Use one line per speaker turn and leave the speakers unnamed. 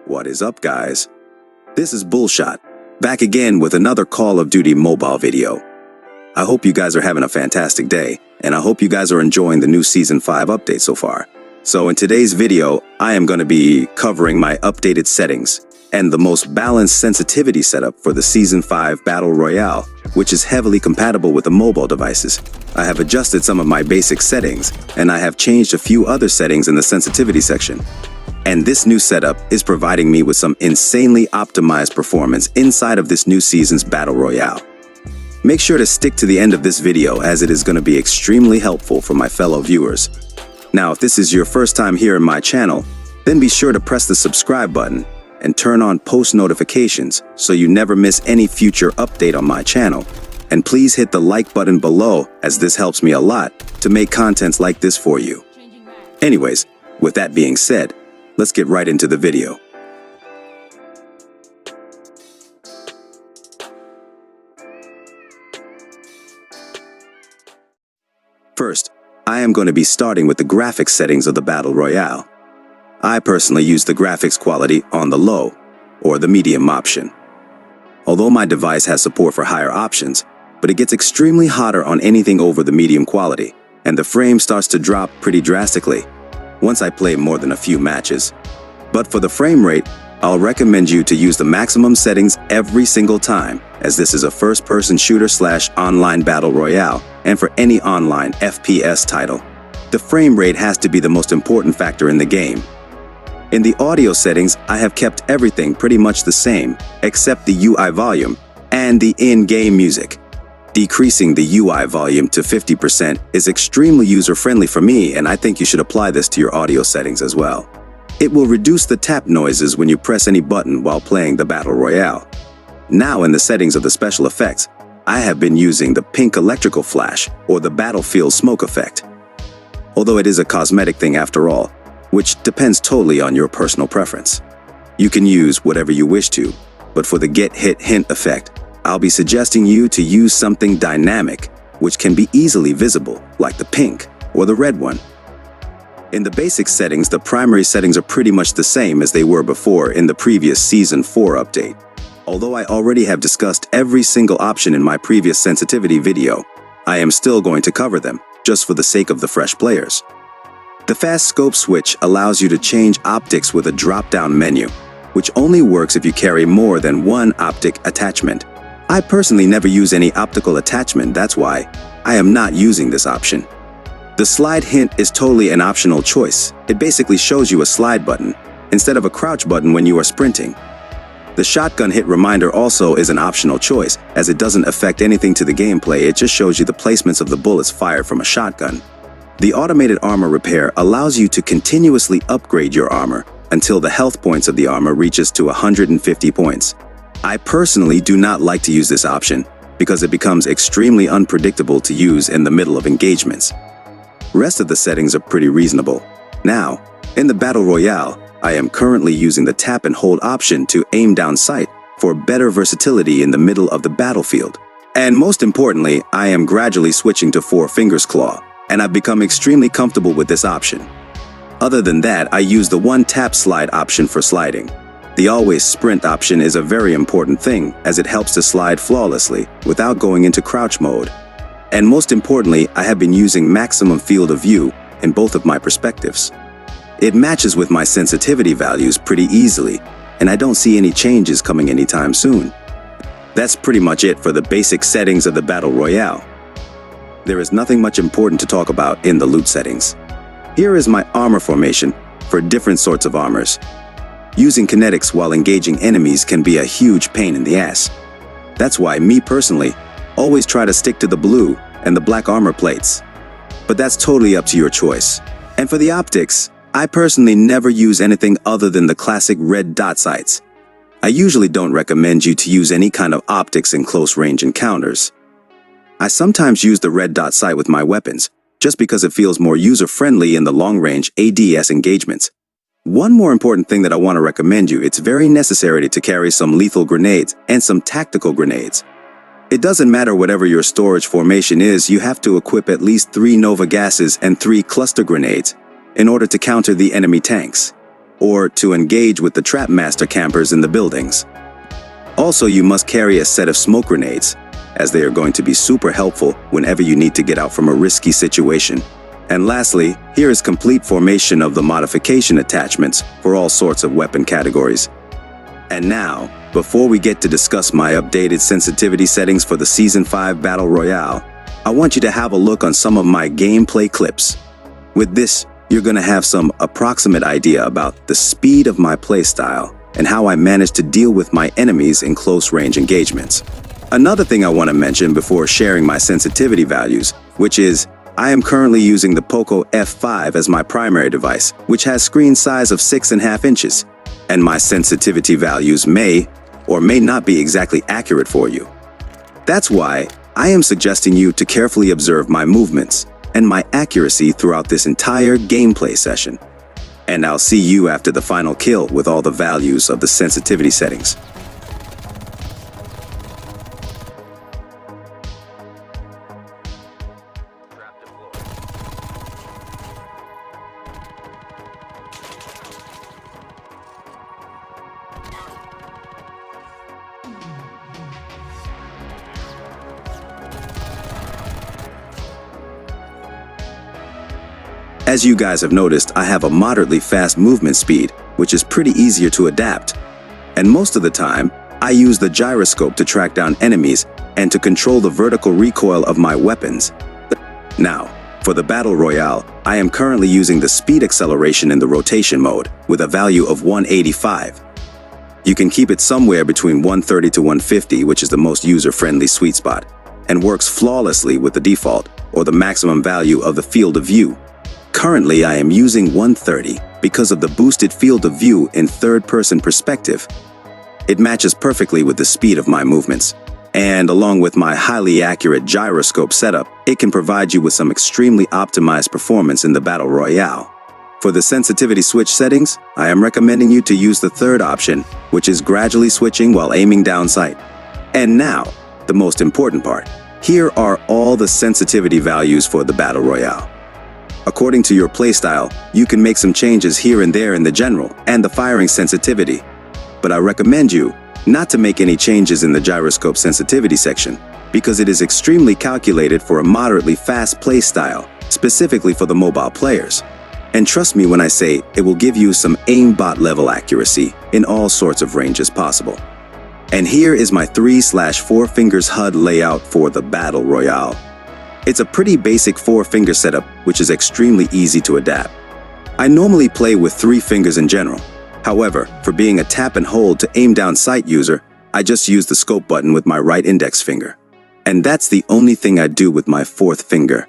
What is up, guys? This is Bullshot, back again with another Call of Duty mobile video. I hope you guys are having a fantastic day, and I hope you guys are enjoying the new Season 5 update so far. So in today's video, I am going to be covering my updated settings and the most balanced sensitivity setup for the Season 5 Battle Royale, which is heavily compatible with the mobile devices. I have adjusted some of my basic settings, and I have changed a few other settings in the sensitivity section. And this new setup is providing me with some insanely optimized performance inside of this new season's Battle Royale. Make sure to stick to the end of this video, as it is going to be extremely helpful for my fellow viewers. Now, if this is your first time here in my channel, then be sure to press the subscribe button and turn on post notifications so you never miss any future update on my channel. And please hit the like button below, as this helps me a lot to make contents like this for you. Anyways, with that being said, let's get right into the video. First, I am going to be starting with the graphics settings of the Battle Royale. I personally use the graphics quality on the low or the medium option. Although my device has support for higher options, but it gets extremely hotter on anything over the medium quality, and the frame starts to drop pretty drastically once I play more than a few matches. But for the frame rate, I'll recommend you to use the maximum settings every single time, as this is a first-person shooter/online battle royale, and for any online FPS title, the frame rate has to be the most important factor in the game. In the audio settings, I have kept everything pretty much the same, except the UI volume and the in-game music. Decreasing the UI volume to 50% is extremely user-friendly for me, and I think you should apply this to your audio settings as well. It will reduce the tap noises when you press any button while playing the Battle Royale. Now, in the settings of the special effects, I have been using the pink electrical flash or the battlefield smoke effect. Although it is a cosmetic thing after all, which depends totally on your personal preference. You can use whatever you wish to, but for the get hit hint effect, I'll be suggesting you to use something dynamic, which can be easily visible, like the pink or the red one. In the basic settings, the primary settings are pretty much the same as they were before in the previous Season 4 update. Although I already have discussed every single option in my previous sensitivity video, I am still going to cover them, just for the sake of the fresh players. The fast scope switch allows you to change optics with a drop-down menu, which only works if you carry more than one optic attachment. I personally never use any optical attachment, that's why I am not using this option. The slide hint is totally an optional choice. It basically shows you a slide button instead of a crouch button when you are sprinting. The shotgun hit reminder also is an optional choice, as it doesn't affect anything to the gameplay, it just shows you the placements of the bullets fired from a shotgun. The automated armor repair allows you to continuously upgrade your armor until the health points of the armor reaches to 150 points. I personally do not like to use this option because it becomes extremely unpredictable to use in the middle of engagements. Rest of the settings are pretty reasonable. Now, in the Battle Royale, I am currently using the tap and hold option to aim down sight for better versatility in the middle of the battlefield. And most importantly, I am gradually switching to 4 fingers claw, and I've become extremely comfortable with this option. Other than that, I use the one tap slide option for sliding. The always sprint option is a very important thing, as it helps to slide flawlessly without going into crouch mode. And most importantly, I have been using maximum field of view in both of my perspectives. It matches with my sensitivity values pretty easily, and I don't see any changes coming anytime soon. That's pretty much it for the basic settings of the Battle Royale. There is nothing much important to talk about in the loot settings. Here is my armor formation for different sorts of armors. Using kinetics while engaging enemies can be a huge pain in the ass. That's why me personally always try to stick to the blue and the black armor plates. But that's totally up to your choice. And for the optics, I personally never use anything other than the classic red dot sights. I usually don't recommend you to use any kind of optics in close range encounters. I sometimes use the red dot sight with my weapons, just because it feels more user-friendly in the long-range ADS engagements. One more important thing that I want to recommend you, it's very necessary to carry some lethal grenades and some tactical grenades. It doesn't matter whatever your storage formation is, you have to equip at least 3 Nova gases and 3 cluster grenades in order to counter the enemy tanks. or to engage with the Trapmaster campers in the buildings. Also, you must carry a set of smoke grenades, as they are going to be super helpful whenever you need to get out from a risky situation. And lastly, here is complete formation of the modification attachments for all sorts of weapon categories. And now, before we get to discuss my updated sensitivity settings for the Season 5 Battle Royale, I want you to have a look on some of my gameplay clips. With this, you're going to have some approximate idea about the speed of my playstyle and how I manage to deal with my enemies in close-range engagements. Another thing I want to mention before sharing my sensitivity values, which is, I am currently using the POCO F5 as my primary device, which has screen size of 6.5 inches, and my sensitivity values may or may not be exactly accurate for you. That's why I am suggesting you to carefully observe my movements and my accuracy throughout this entire gameplay session. And I'll see you after the final kill with all the values of the sensitivity settings. As you guys have noticed, I have a moderately fast movement speed, which is pretty easier to adapt. And most of the time, I use the gyroscope to track down enemies and to control the vertical recoil of my weapons. Now, for the Battle Royale, I am currently using the speed acceleration in the rotation mode with a value of 185. You can keep it somewhere between 130 to 150, which is the most user-friendly sweet spot, and works flawlessly with the default or the maximum value of the field of view. Currently, I am using 130 because of the boosted field of view in third-person perspective. It matches perfectly with the speed of my movements, and along with my highly accurate gyroscope setup, it can provide you with some extremely optimized performance in the Battle Royale. For the sensitivity switch settings, I am recommending you to use the third option, which is gradually switching while aiming down sight. And now, the most important part. Here are all the sensitivity values for the Battle Royale. According to your playstyle, you can make some changes here and there in the general and the firing sensitivity. But I recommend you not to make any changes in the gyroscope sensitivity section because it is extremely calculated for a moderately fast playstyle, specifically for the mobile players. And trust me when I say it will give you some aimbot level accuracy in all sorts of ranges possible. And here is my 3/4 fingers HUD layout for the Battle Royale. It's a pretty basic 4-finger setup, which is extremely easy to adapt. I normally play with 3 fingers in general. However, for being a tap and hold to aim down sight user, I just use the scope button with my right index finger. And that's the only thing I do with my 4th finger.